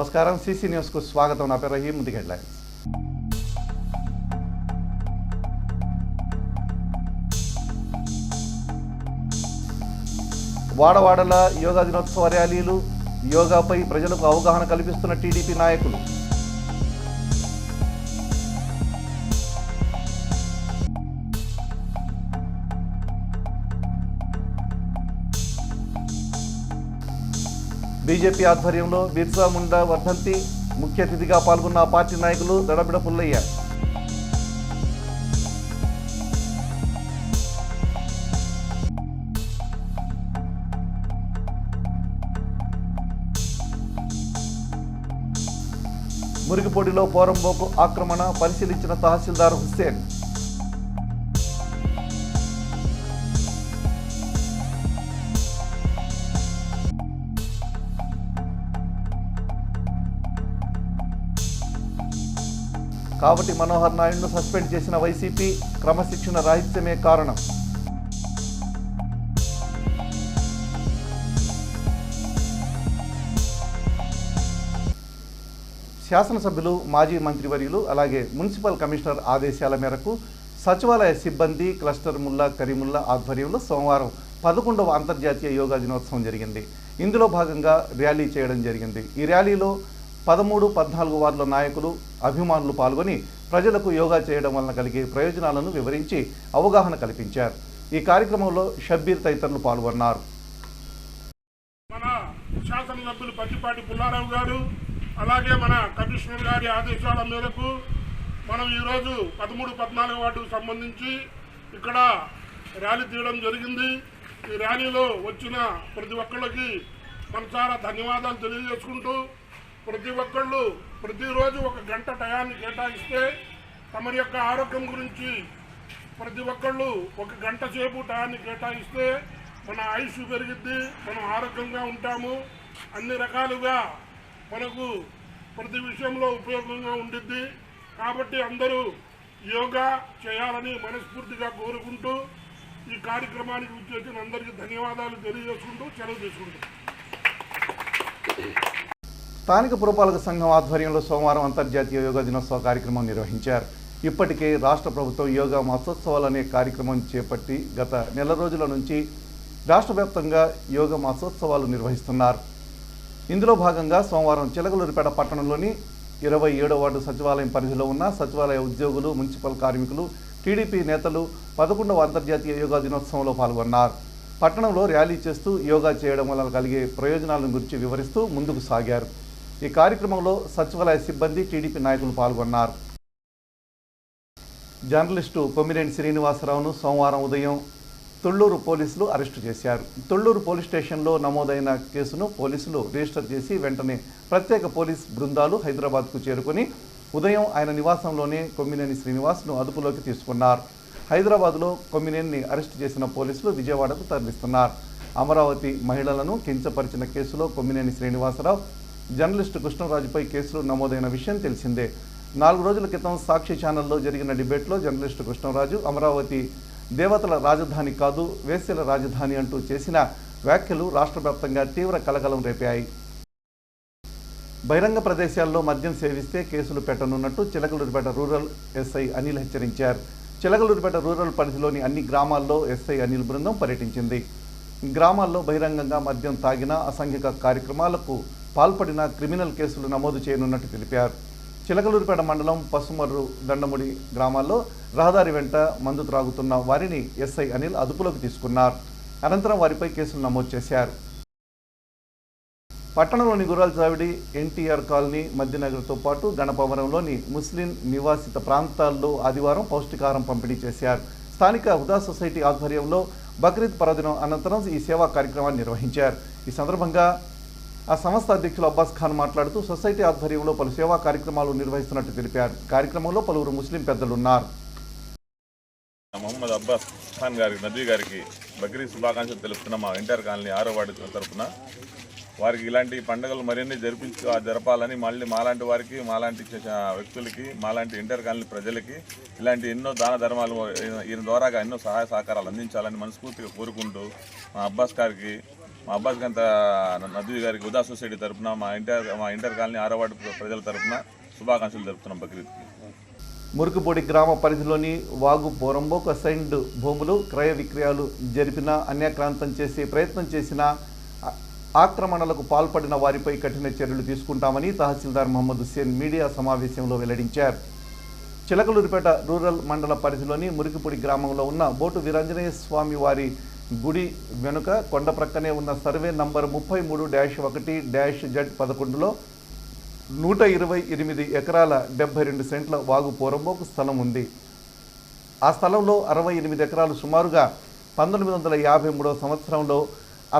నమస్కారం సిసి న్యూస్కు స్వాగతం. నా పేరు రహీం. ముందుకు హెడ్లైన్స్. వాడవాడల యోగా దినోత్సవ ర్యాలీలు, యోగాపై ప్రజలకు అవగాహన కల్పిస్తున్న టీడీపీ నాయకులు. బీజేపీ ఆధ్వర్యంలో బిర్సా ముండా వర్ధంతి, ముఖ్య అతిథిగా పాల్గొన్న పార్టీ నాయకులు దడబిడ పుల్లయ్య. మురిగిపొడిలో పోరంబోకు ఆక్రమణ పరిశీలించిన తహసీల్దార్ హుస్సేన్. కాబట్టి మనోహర్ నాయుడును సస్పెండ్ చేసిన వైసీపీ, క్రమశిక్షణ రాహిత్యమే కారణం. శాసనసభ్యులు, మాజీ మంత్రివర్యులు అలాగే మున్సిపల్ కమిషనర్ ఆదేశాల మేరకు సచివాలయ సిబ్బంది క్లస్టర్ ముల్లా కరీముల్లా ఆధ్వర్యంలో సోమవారం 11వ అంతర్జాతీయ యోగా దినోత్సవం జరిగింది. ఇందులో భాగంగా ర్యాలీ చేయడం జరిగింది. ఈ ర్యాలీలో 13, 14 వార్డుల నాయకులు, అభిమానులు పాల్గొని ప్రజలకు యోగా చేయడం వలన కలిగే ప్రయోజనాలను వివరించి అవగాహన కల్పించారు. ఈ కార్యక్రమంలో షబ్బీర్ తదితరులు పాల్గొన్నారు. మన శాసనసభ్యులు పత్తిపాటి పుల్లారావు గారు అలాగే మన కమిషనర్ గారి ఆదేశాల మేరకు మనం ఈరోజు 13, 14 వార్డుకు సంబంధించి ఇక్కడ ర్యాలీ తీయడం జరిగింది. ఈ ర్యాలీలో వచ్చిన ప్రతి ఒక్కళ్ళకి మనసారా ధన్యవాదాలు తెలియజేసుకుంటూ, ప్రతి ఒక్కళ్ళు ప్రతిరోజు 1 గంట టయాన్ని కేటాయిస్తే తమరి యొక్క ఆరోగ్యం గురించి ప్రతి ఒక్కళ్ళు 1 గంట సేపు టయాన్ని కేటాయిస్తే మన ఆయుష్ పెరిగిద్ది, మనం ఆరోగ్యంగా ఉంటాము, అన్ని రకాలుగా మనకు ప్రతి విషయంలో ఉపయోగంగా ఉండిద్ది. కాబట్టి అందరూ యోగా చేయాలని మనస్ఫూర్తిగా కోరుకుంటూ ఈ కార్యక్రమానికి విచ్చేసిన అందరికీ ధన్యవాదాలు తెలియజేసుకుంటూ సెలవు తీసుకుంటాం. స్థానిక పురపాలక సంఘం ఆధ్వర్యంలో సోమవారం అంతర్జాతీయ యోగా దినోత్సవ కార్యక్రమం నిర్వహించారు. ఇప్పటికే రాష్ట్ర ప్రభుత్వం యోగా మాసోత్సవాలు అనే కార్యక్రమం చేపట్టి గత నెల రోజుల నుంచి రాష్ట్ర వ్యాప్తంగా యోగా మాసోత్సవాలు నిర్వహిస్తున్నారు. ఇందులో భాగంగా సోమవారం చిలకలూరిపేట పట్టణంలోని 27వ వార్డు సచివాలయం పరిధిలో ఉన్న సచివాలయ ఉద్యోగులు, మున్సిపల్ కార్మికులు, టీడీపీ నేతలు 11వ అంతర్జాతీయ యోగా దినోత్సవంలో పాల్గొన్నారు. పట్టణంలో ర్యాలీ చేస్తూ యోగా చేయడం వల్ల కలిగే ప్రయోజనాల గురించి వివరిస్తూ ముందుకు సాగారు. ఈ కార్యక్రమంలో సచివాలయ సిబ్బంది, టీడీపీ నాయకులు పాల్గొన్నారు. జర్నలిస్టు కొమ్మినేని శ్రీనివాసరావును సోమవారం ఉదయం తొళ్లూరు పోలీసులు అరెస్టు చేశారు. తొళ్లూరు పోలీస్ స్టేషన్లో నమోదైన కేసును పోలీసులు రిజిస్టర్ చేసి వెంటనే ప్రత్యేక పోలీస్ బృందాలు హైదరాబాద్కు చేరుకొని ఉదయం ఆయన నివాసంలోనే కొమ్మినేని శ్రీనివాస్ను అదుపులోకి తీసుకున్నారు. హైదరాబాద్లో కొమ్మినేనిని అరెస్టు చేసిన పోలీసులు విజయవాడకు తరలిస్తున్నారు. అమరావతి మహిళలను కించపరిచిన కేసులో కొమ్మినేని శ్రీనివాసరావు, జర్నలిస్టు కృష్ణరాజుపై కేసులు నమోదైన విషయం తెలిసిందే. 4 రోజుల క్రితం సాక్షి ఛానల్లో జరిగిన డిబేట్లో జర్నలిస్టు కృష్ణరాజు అమరావతి దేవతల రాజధాని కాదు, వేశ్యల రాజధాని అంటూ చేసిన వ్యాఖ్యలు రాష్ట్ర వ్యాప్తంగా తీవ్ర కలకలం రేపాయి. బహిరంగ ప్రదేశాల్లో మద్యం సేవిస్తే కేసులు పెట్టనున్నట్టు చిలకలూరిపేట రూరల్ ఎస్ఐ అనిల్ హెచ్చరించారు. చిలకలూరిపేట రూరల్ పరిధిలోని అన్ని గ్రామాల్లో ఎస్ఐ అనిల్ బృందం పర్యటించింది. గ్రామాల్లో బహిరంగంగా మద్యం తాగిన, అసాంఘిక కార్యక్రమాలకు పాల్పడిన క్రిమినల్ కేసులు నమోదు చేయనున్నట్టు తెలిపారు. చిలకలూరిపేట మండలం పసుమర్రు, దండముడి గ్రామాల్లో రహదారి వెంట మందు త్రాగుతున్న వారిని ఎస్ఐ అనిల్ అదుపులోకి తీసుకున్నారు. అనంతరం వారిపై కేసులు నమోదు చేశారు. పట్టణంలోని గుర్రాల చావిడి, ఎన్టీఆర్ కాలనీ, మధ్యనగర్తో పాటు గణపవరంలోని ముస్లిం నివాసిత ప్రాంతాల్లో ఆదివారం పౌష్టికాహారం పంపిణీ చేశారు. స్థానిక హుదా సొసైటీ ఆధ్వర్యంలో బక్రీద్ పర్వదినం అనంతరం ఈ సేవా కార్యక్రమాన్ని నిర్వహించారు. ఈ సందర్భంగా ఆ సంస్థ అధ్యక్షులు అబ్బాస్ ఖాన్ మాట్లాడుతూ సొసైటీ ఆధ్వర్యంలో పలు సేవా కార్యక్రమాలు నిర్వహిస్తున్నట్టు తెలిపారు. కార్యక్రమంలో పలువురు ముస్లిం పెద్దలు ఉన్నారు. మొహమ్మద్ అబ్బాస్ ఖాన్ గారికి, నదీ గారికి బక్రీద్ శుభాకాంక్షలు తెలుపుతున్న మా ఎన్టీఆర్ కాలనీ 6వ వార్డు తరఫున వారికి ఇలాంటి పండుగలు మరిన్ని జరపాలని, మళ్ళీ మాలాంటి వారికి, మాలాంటి వ్యక్తులకి, మాలాంటి ఎన్టీఆర్ కాలనీ ప్రజలకి ఇలాంటి ఎన్నో దాన ధర్మాలు ఈయన ద్వారాగా ఎన్నో సహాయ సహకారాలు అందించాలని మనస్ఫూర్తిగా కోరుకుంటూ మా అబ్బాస్ గారికి మా అబ్బాస్ గంత నదీ గారికి ఉదా సొసైటీ తరఫున మా ఇంటర్ కాలనీ 6వ వార్డు ప్రజల తరఫున శుభాకాంక్షలు జరుపుతున్నాం బక్రీద్కి. మురుకుపొడి గ్రామ పరిధిలోని వాగు పోరంబోకు అసైన్డ్ భూములు క్రయ విక్రయాలు జరిపినా అన్యాక్రాంతం చేసే ప్రయత్నం చేసినా ఆక్రమణలకు పాల్పడిన వారిపై కఠిన చర్యలు తీసుకుంటామని తహసీల్దార్ మహమ్మద్ హుస్సేన్ మీడియా సమావేశంలో వెల్లడించారు. చిలకలూరిపేట రూరల్ మండల పరిధిలోని మురికిపొడి గ్రామంలో ఉన్న బోటు వీరాంజనేయ స్వామి వారి గుడి వెనుక కొండ ప్రక్కనే ఉన్న సర్వే నంబర్ 33-1-Z11లో 128 ఎకరాల 72 సెంట్ల వాగు పోరంబోకు స్థలం ఉంది. ఆ స్థలంలో 68 ఎకరాలు సుమారుగా 1953 సంవత్సరంలో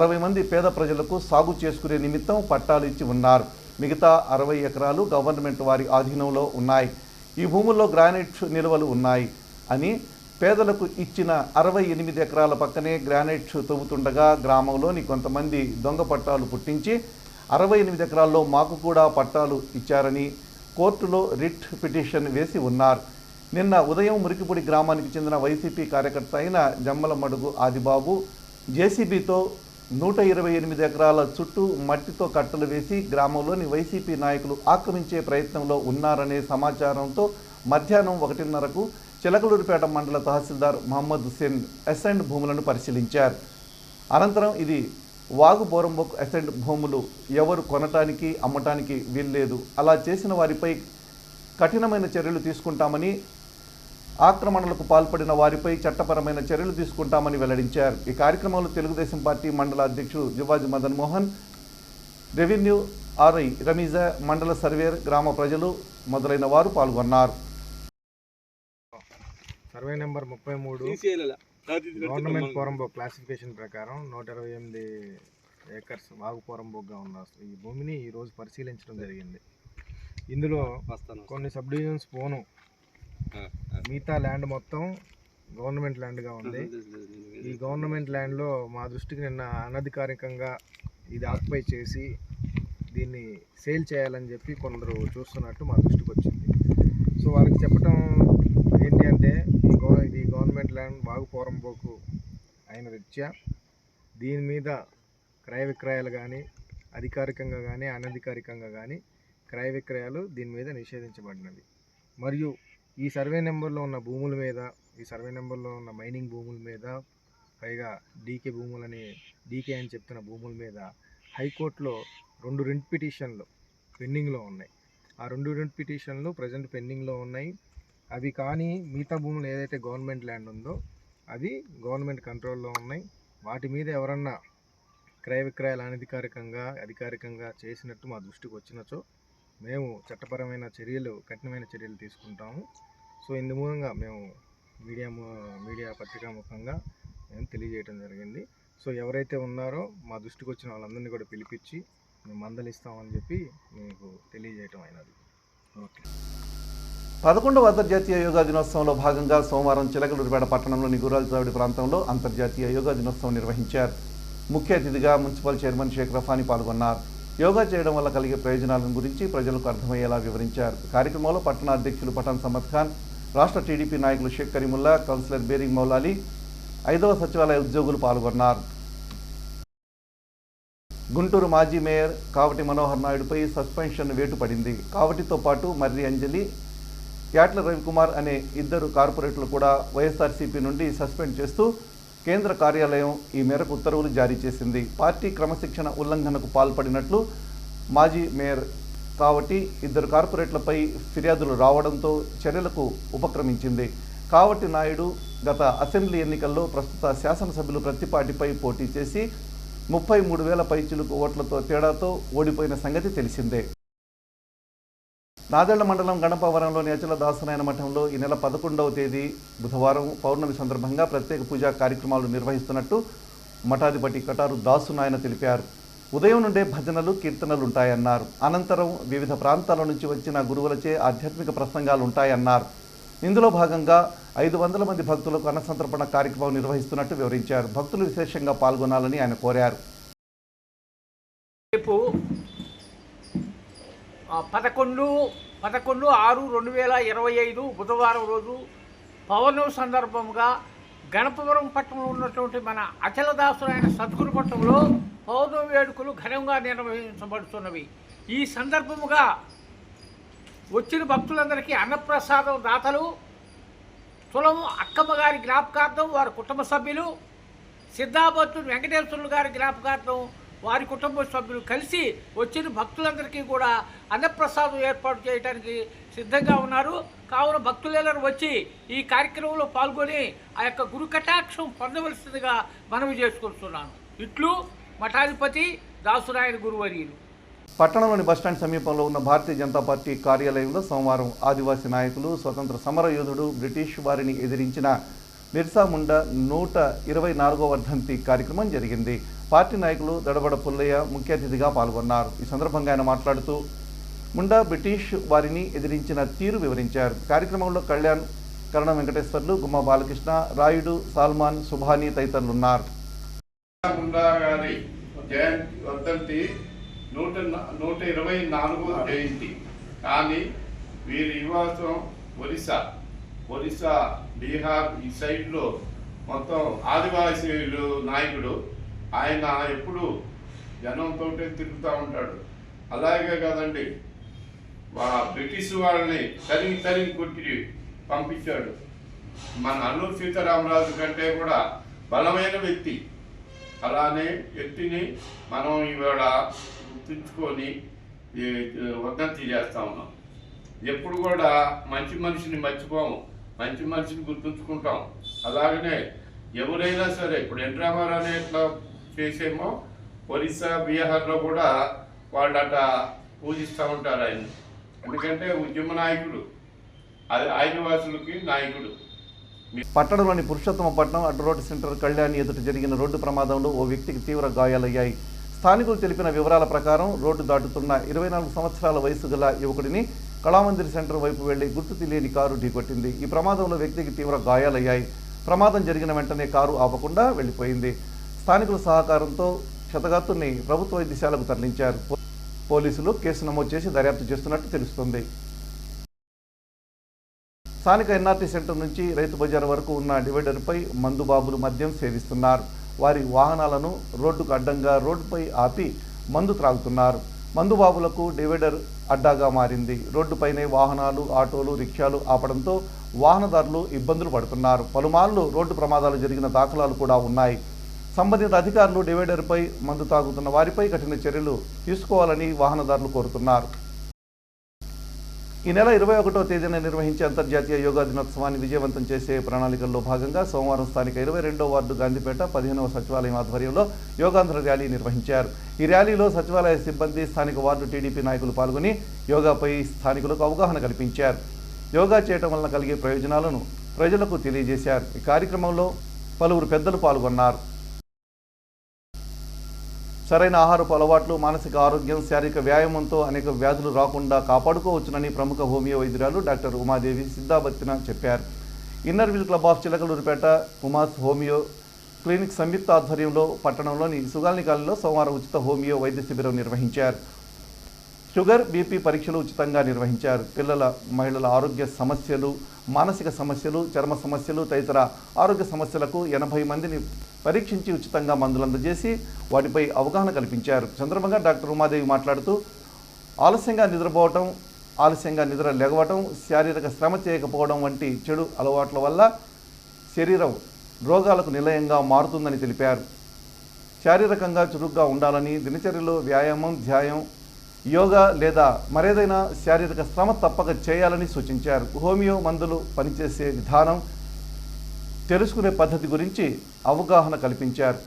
60 మంది పేద ప్రజలకు సాగు చేసుకునే నిమిత్తం పట్టాలు ఇచ్చి ఉన్నారు. మిగతా 60 ఎకరాలు గవర్నమెంట్ వారి ఆధీనంలో ఉన్నాయి. ఈ భూముల్లో గ్రానైట్ నిల్వలు ఉన్నాయి అని పేదలకు ఇచ్చిన 68 ఎకరాల పక్కనే గ్రానైట్ తవ్వుతుండగా గ్రామంలోని కొంతమంది దొంగ పట్టాలు పుట్టించి 68 ఎకరాల్లో మాకు కూడా పట్టాలు ఇచ్చారని కోర్టులో రిట్ పిటిషన్ వేసి ఉన్నారు. నిన్న ఉదయం మురికిపొడి గ్రామానికి చెందిన వైసీపీ కార్యకర్త అయిన జమ్మల మడుగు ఆదిబాబు జేసీబీతో 128 ఎకరాల చుట్టూ మట్టితో కట్టలు వేసి గ్రామంలోని వైసీపీ నాయకులు ఆక్రమించే ప్రయత్నంలో ఉన్నారనే సమాచారంతో మధ్యాహ్నం 1:30కు చిలకలూరిపేట మండల తహసీల్దార్ మహమ్మద్ హుస్సేన్ అసైన్డ్ భూములను పరిశీలించారు. అనంతరం ఇది వాగు పోరంబోకు అసైన్డ్ భూములు ఎవరు కొనటానికి అమ్మటానికి వీల్లేదు, అలా చేసిన వారిపై కఠినమైన చర్యలు తీసుకుంటామని, ఆక్రమణలకు పాల్పడిన వారిపై చట్టపరమైన చర్యలు తీసుకుంటామని వెల్లడించారు. ఈ కార్యక్రమంలో తెలుగుదేశం పార్టీ మండల అధ్యక్షుడు జువాజి మదన్ మోహన్, రెవెన్యూ ఆర్ఐ రమీజా, మండల సర్వేర్, గ్రామ ప్రజలు మొదలైన వారు పాల్గొన్నారు. Survey number 33 government poramboke classification ప్రకారం 128 ఏకర్స్ వాగు పోరంబోక్గా ఉన్న ఈ భూమిని ఈరోజు పరిశీలించడం జరిగింది. ఇందులో కొన్ని సబ్ డివిజన్స్ పోను, మిగతా ల్యాండ్ మొత్తం గవర్నమెంట్ ల్యాండ్గా ఉంది. ఈ గవర్నమెంట్ ల్యాండ్లో మా దృష్టికి నిన్న అనధికారికంగా ఇది ఆక్యుపై చేసి దీన్ని సేల్ చేయాలని చెప్పి కొందరు చూస్తున్నట్టు మా దృష్టికి వచ్చింది. సో వాళ్ళకి చెప్పడం ఏంటి అంటే ఇది గవర్నమెంట్ ల్యాండ్ వాగు పోరంబోకు అయిన రీత్యా దీని మీద క్రయ విక్రయాలు కానీ అధికారికంగా కానీ అనధికారికంగా కానీ క్రయ విక్రయాలు దీని మీద నిషేధించబడినవి. మరియు ఈ సర్వే నెంబర్లో ఉన్న భూముల మీద, ఈ సర్వే నెంబర్లో ఉన్న మైనింగ్ భూముల మీద, పైగా డీకే అని చెప్తున్న భూముల మీద హైకోర్టులో 2 రిట్ పిటిషన్లు పెండింగ్లో ఉన్నాయి. ఆ 2 రిట్ పిటిషన్లు ప్రజెంట్ పెండింగ్లో ఉన్నాయి. అవి కానీ మిగతా భూములు ఏదైతే గవర్నమెంట్ ల్యాండ్ ఉందో అవి గవర్నమెంట్ కంట్రోల్లో ఉన్నాయి. వాటి మీద ఎవరన్నా క్రయ విక్రయాలు అనధికారికంగా అధికారికంగా చేసినట్టు మా దృష్టికి వచ్చినచో మేము చట్టపరమైన చర్యలు, కఠినమైన చర్యలు తీసుకుంటాము. సో ఇందు మూలంగా మేము మీడియా పత్రికా ముఖంగా మేము తెలియజేయడం జరిగింది. సో ఎవరైతే ఉన్నారో మా దృష్టికి వచ్చిన వాళ్ళందరినీ కూడా పిలిపించి మేము మందలిస్తామని చెప్పి మీకు తెలియజేయటం అయినది. ఓకే. 11వ అంతర్జాతీయ యోగా దినోత్సవంలో భాగంగా సోమవారం చిలకలూరిపేట పట్టణంలోని గుర్రాలచావిడి ప్రాంతంలో అంతర్జాతీయ యోగా దినోత్సవం నిర్వహించారు. ముఖ్య అతిథిగా మున్సిపల్ చైర్మన్ షేక్ రఫానీ పాల్గొన్నారు. యోగా చేయడం వల్ల కలిగే ప్రయోజనాల గురించి ప్రజలకు అర్థమయ్యేలా వివరించారు. కార్యక్రమంలో పట్టణ అధ్యక్షులు పఠాన్ సమద్ ఖాన్, రాష్ట్ర టీడీపీ నాయకులు షేక్ కరీముల్లా, కౌన్సిలర్ బేరింగ్ మౌలాలి, 5వ సచివాలయ ఉద్యోగులు పాల్గొన్నారు. గుంటూరు మాజీ మేయర్ కావటి మనోహర్ నాయుడుపై సస్పెన్షన్ వేటు పడింది. కావటితో పాటు మర్రి అంజలి, యాట్ల రవికుమార్ అనే 2 కార్పొరేటర్లు కూడా వైఎస్ఆర్సీపీ నుండి సస్పెండ్ చేస్తూ కేంద్ర కార్యాలయం ఈ మేరకు ఉత్తర్వులు జారీ చేసింది. పార్టీ క్రమశిక్షణ ఉల్లంఘనకు పాల్పడినట్లు మాజీ మేయర్ కావటి 2 కార్పొరేట్లపై ఫిర్యాదులు రావడంతో చర్యలకు ఉపక్రమించింది. కావటి నాయుడు గత అసెంబ్లీ ఎన్నికల్లో ప్రస్తుత శాసనసభ్యులు ప్రత్తిపాటిపై పోటీ చేసి 33,000 పైచిలుకు ఓట్లతో తేడాతో ఓడిపోయిన సంగతి తెలిసిందే. నాదెళ్ల మండలం గణపవరంలోని అచల దాసనాయన మఠంలో ఈ నెల 11వ తేదీ బుధవారం పౌర్ణమి సందర్భంగా ప్రత్యేక పూజా కార్యక్రమాలు నిర్వహిస్తున్నట్టు మఠాధిపతి కటారు దాసునాయన తెలిపారు. ఉదయం నుండే భజనలు, కీర్తనలు ఉంటాయన్నారు. అనంతరం వివిధ ప్రాంతాల నుంచి వచ్చిన గురువులచే ఆధ్యాత్మిక ప్రసంగాలు ఉంటాయన్నారు. ఇందులో భాగంగా 500 మంది భక్తులకు అన్నసంతర్పణ కార్యక్రమం నిర్వహిస్తున్నట్టు వివరించారు. భక్తులు విశేషంగా పాల్గొనాలని ఆయన కోరారు. రేపు 11/6/2025 బుధవారం రోజు పౌర్ణమి సందర్భంగా గణపవరం పట్టణంలో ఉన్నటువంటి మన అచలదాసులైన సద్గురు పట్టణంలో పౌర్ణమి వేడుకలు ఘనంగా నిర్వహించబడుతున్నవి. ఈ సందర్భముగా వచ్చిన భక్తులందరికీ అన్నప్రసాదం దాతలు, తులము అక్కమ్మ గారి జ్ఞాపకార్థం వారి కుటుంబ సభ్యులు, సిద్ధాభత్తుడు వెంకటేశ్వరులు గారి జ్ఞాపకార్థం వారి కుటుంబ సభ్యులు కలిసి వచ్చిన భక్తులందరికీ కూడా అన్నప్రసాదం ఏర్పాటు చేయడానికి సిద్ధంగా ఉన్నారు. కావున భక్తులందరూ వచ్చి ఈ కార్యక్రమంలో పాల్గొని ఆ యొక్క గురు కటాక్షం పొందవలసిందిగా మనవి చేసుకుంటున్నాను. ఇట్లు మఠాధిపతి దాసురాయన గురువర్యులు. పట్టణంలోని బస్టాండ్ సమీపంలో ఉన్న భారతీయ జనతా పార్టీ కార్యాలయంలో సోమవారం ఆదివాసీ నాయకులు, స్వతంత్ర సమర యోధుడు, బ్రిటిష్ వారిని ఎదిరించిన బిర్సా ముండా 124వ వర్ధంతి కార్యక్రమం జరిగింది. పార్టీ నాయకులు దడబడ పుల్లయ్య ముఖ్య అతిథిగా పాల్గొన్నారు. ఈ సందర్భంగా ఆయన మాట్లాడుతూ ముండా బ్రిటిష్ వారిని ఎదిరించిన తీరు వివరించారు. కార్యక్రమంలో కళ్యాణ్, కరణం వెంకటేశ్వర్లు, గుమ్మ బాలకృష్ణ, రాయుడు, సాల్మాన్, సుభాని తదితరులున్నారు. ముండా గారి జయంతి వర్ధంతి 124వ జయంతి. కానీ వీరి నివాసం ఒరిస్సా, బీహార్ ఈ సైడ్లో మొత్తం ఆదివాసీలు నాయకుడు. ఆయన ఎప్పుడు జనంతో తిరుగుతూ ఉంటాడు. అలాగే కాదండి, బ్రిటిష్ వాళ్ళని తరిగి కొట్టి పంపించాడు. మన అల్లూరి సీతారామరాజు కంటే కూడా బలమైన వ్యక్తి. అలానే వ్యక్తిని మనం ఇవాళ గుర్తుంచుకొని వర్ధంతి చేస్తా ఉన్నాం. ఎప్పుడు కూడా మంచి మనిషిని మర్చిపోము, మంచి మనిషిని గుర్తుంచుకుంటాం. అలాగనే ఎవరైనా సరే, ఇప్పుడు ఎన్ రామారావు ఎట్లా చేసేమో ఒరిస్సా, బీహార్లో కూడా వాళ్ళు అట పూజిస్తూ ఉంటారు ఆయన. ఎందుకంటే ఉద్యమ నాయకుడు, ఆదివాసులకి నాయకుడు. పట్టణంలోని పురుషోత్తమపట్నం అడ్డరోడ్ సెంటర్ కళ్యాణి ఎదుట జరిగిన రోడ్డు ప్రమాదంలో ఓ వ్యక్తికి తీవ్ర గాయాలయ్యాయి. స్థానికులు తెలిపిన వివరాల ప్రకారం రోడ్డు దాటుతున్న 24 సంవత్సరాల వయసు గల యువకుడిని కళామందిర్ సెంటర్ వైపు వెళ్లి గుర్తు తెలియని కారు ఢీకొట్టింది. ఈ ప్రమాదంలో వ్యక్తికి తీవ్ర గాయాలయ్యాయి. ప్రమాదం జరిగిన వెంటనే కారు ఆపకుండా వెళ్లిపోయింది. స్థానికుల సహకారంతో క్షతగాత్రుని ప్రభుత్వ వైద్యశాలకు తరలించారు. పోలీసులు కేసు నమోదు చేసి దర్యాప్తు చేస్తున్నట్టు తెలుస్తోంది. స్థానిక ఎన్ఆర్టీ సెంటర్ నుంచి రైతు బజార్ వరకు ఉన్న డివైడర్పై మందుబాబులు మద్యం సేవిస్తున్నారు. వారి వాహనాలను రోడ్డుకు అడ్డంగా రోడ్డుపై ఆపి మందు త్రాగుతున్నారు. మందుబాబులకు డివైడర్ అడ్డాగా మారింది. రోడ్డుపైనే వాహనాలు, ఆటోలు, రిక్షాలు ఆపడంతో వాహనదారులు ఇబ్బందులు పడుతున్నారు. పలుమార్లు రోడ్డు ప్రమాదాలు జరిగిన దాఖలాలు కూడా ఉన్నాయి. సంబంధిత అధికారులు డివైడర్పై మందు తాగుతున్న వారిపై కఠిన చర్యలు తీసుకోవాలని వాహనదారులు కోరుతున్నారు. ఈ నెల 21వ తేదీన నిర్వహించే అంతర్జాతీయ యోగా దినోత్సవాన్ని విజయవంతం చేసే ప్రణాళికల్లో భాగంగా సోమవారం స్థానిక 22వ వార్డు గాంధీపేట 15వ సచివాలయం ఆధ్వర్యంలో యోగాంధ్ర ర్యాలీ నిర్వహించారు. ఈ ర్యాలీలో సచివాలయ సిబ్బంది, స్థానిక వార్డు టీడీపీ నాయకులు పాల్గొని యోగాపై స్థానికులకు అవగాహన కల్పించారు. యోగా చేయటం వలన కలిగే ప్రయోజనాలను ప్రజలకు తెలియజేశారు. ఈ కార్యక్రమంలో పలువురు పెద్దలు పాల్గొన్నారు. సరైన ఆహారపు అలవాట్లు, మానసిక ఆరోగ్యం, శారీరక వ్యాయామంతో అనేక వ్యాధులు రాకుండా కాపాడుకోవచ్చునని ప్రముఖ హోమియో వైద్యురాలు డాక్టర్ ఉమాదేవి సిద్ధాబత్తిన చెప్పారు. Inner wheel club of Chilakaluripet Uma's homeo clinic సంయుక్త ఆధ్వర్యంలో పట్టణంలోని సుగాల్ని కాలనీలో సోమవారం ఉచిత హోమియో వైద్య శిబిరం నిర్వహించారు. షుగర్, బీపీ పరీక్షలు ఉచితంగా నిర్వహించారు. పిల్లల, మహిళల ఆరోగ్య సమస్యలు, మానసిక సమస్యలు, చర్మ సమస్యలు తదితర ఆరోగ్య సమస్యలకు 80 మందిని పరీక్షించి ఉచితంగా మందులు అందజేసి వాటిపై అవగాహన కల్పించారు. సందర్భంగా డాక్టర్ ఉమాదేవి మాట్లాడుతూ ఆలస్యంగా నిద్రపోవటం, ఆలస్యంగా నిద్ర లేవటం, శారీరక శ్రమ చేయకపోవడం వంటి చెడు అలవాట్ల వల్ల శరీరం రోగాలకు నిలయంగా మారుతుందని తెలిపారు. శారీరకంగా చురుగ్గా ఉండాలని, దినచర్యలో వ్యాయామం, ధ్యానం, యోగా లేదా మరేదైనా శారీరక శ్రమ తప్పక చేయాలని సూచించారు. హోమియో మందులు పనిచేసే విధానం, తెలుసుకునే పద్ధతి గురించి అవగాహన కల్పించారు.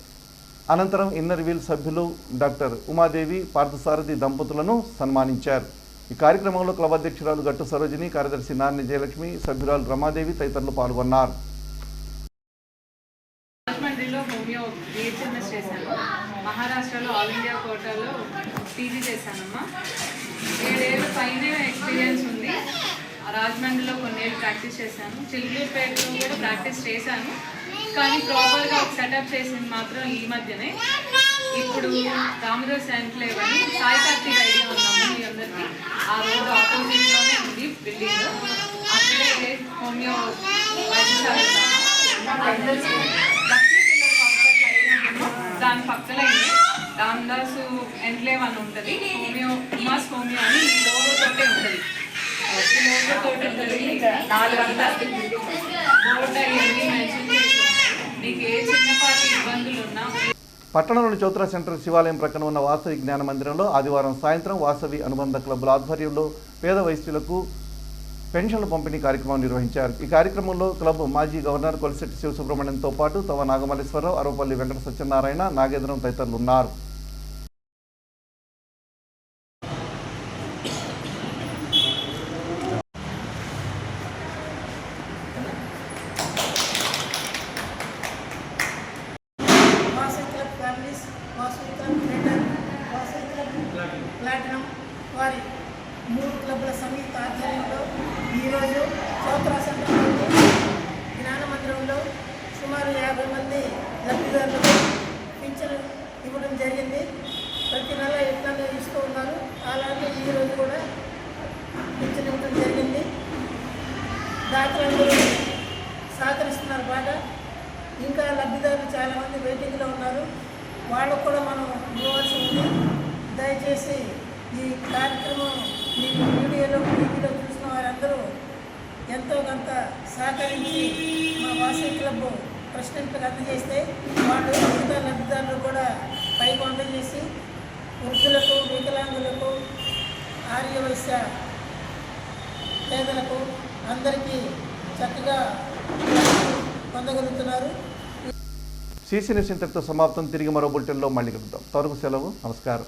అనంతరం ఇన్నర్వీల్ సభ్యులు డాక్టర్ ఉమాదేవి, పార్థసారథి దంపతులను సన్మానించారు. ఈ కార్యక్రమంలో క్లబ్ అధ్యక్షురాలు గట్టు సరోజిని, కార్యదర్శి నాని జయలక్ష్మి, సభ్యురాలు రమాదేవి తదితరులు పాల్గొన్నారు. మహారాష్ట్రలో ఆల్ ఇండియా కోటాలో పీజీ చేశానమ్మా. 7 ఏళ్ళ పైనే ఎక్స్పీరియన్స్ ఉంది. రాజమండ్రిలో కొన్నేళ్ళు ప్రాక్టీస్ చేశాను. చిలుకూరుపేటలో కూడా ప్రాక్టీస్ చేశాను. కానీ ప్రాపర్గా ఒక సెటప్ చేసింది మాత్రం ఈ మధ్యనే. ఇప్పుడు రామదాస్ ఎన్క్లేవ్ అని సాయి కార్తీక్ ఐడియా ఉందమ్మా మీ అందరికీ. ఆ రోడ్డు ఆపోజిట్లోనే ఉంది బిల్డింగ్. అక్కడే హోమియో వైద్యశాల దాని పక్కన రామ్దాసు ఎన్క్లేవ్ అని ఉంటుంది, హోమియో ఉమాస్ హోమియో అని ఈ లోగో తోటే ఉంటుంది. ఈ లోగో తోటి ఉంటుంది. 400 బోర్డు అవన్నీ మెన్షన్ చేసి మీకు ఏ చిన్నపాటి ఇబ్బందులు ఉన్నా. పట్టణంలోని చౌత్రా సెంటర్ శివాలయం ప్రక్కన ఉన్న వాసవి జ్ఞాన మందిరంలో ఆదివారం సాయంత్రం వాసవి అనుబంధ క్లబ్ల ఆధ్వర్యంలో పేద వయస్సులకు పెన్షన్ల పంపిణీ కార్యక్రమం నిర్వహించారు. ఈ కార్యక్రమంలో క్లబ్ మాజీ గవర్నర్ కొలిశెట్టి శివసుబ్రహ్మణ్యంతో పాటు తవ నాగమల్లేశ్వరరావు, అరవపల్లి వెంకట సత్యనారాయణ, నాగేంద్రం తదితరులు ఉన్నారు. Vasavi club families, Vasavi club greater, Vasavi club platinum వారి 3 క్లబ్ల సంయుక్త ఆధ్వర్యంలో ఈరోజు చౌత్రా సెంటర్లోని జ్ఞాన మందిరంలో సుమారు 50 మంది లబ్ధిదారులకు పింఛను ఇవ్వడం జరిగింది. ప్రతి నెల ఎట్లా ఇస్తూ ఉన్నారు. అలాగే ఈరోజు కూడా పింఛను ఇవ్వడం జరిగింది. దాతలందరూ సహకరిస్తున్నారు బాగా. ఇంకా లబ్ధిదారులు చాలామంది వెయిటింగ్లో ఉన్నారు. వాళ్ళకు కూడా మనం ఇవ్వాల్సి ఉంది. దయచేసి ఈ కార్యక్రమం మీకు వీడియోలో టీవీలో చూసిన వారందరూ ఎంతో కొంత సహకరించి మా వాసవి క్లబ్ ప్రెసిడెంట్లకు అందజేస్తే వాళ్ళు మిగతా లబ్ధిదారులు కూడా పైకి అందజేసి వృద్ధులకు, వికలాంగులకు, ఆర్యవైశ్య పేదలకు అందరికీ చక్కగా పొందగలుగుతున్నారు. సీసీ న్యూస్ ఇంతటితో సమాప్తం. తిరిగి మరో బులెటిన్లో మళ్ళీ కలుద్దాం. తరకు సెలవు. నమస్కారం.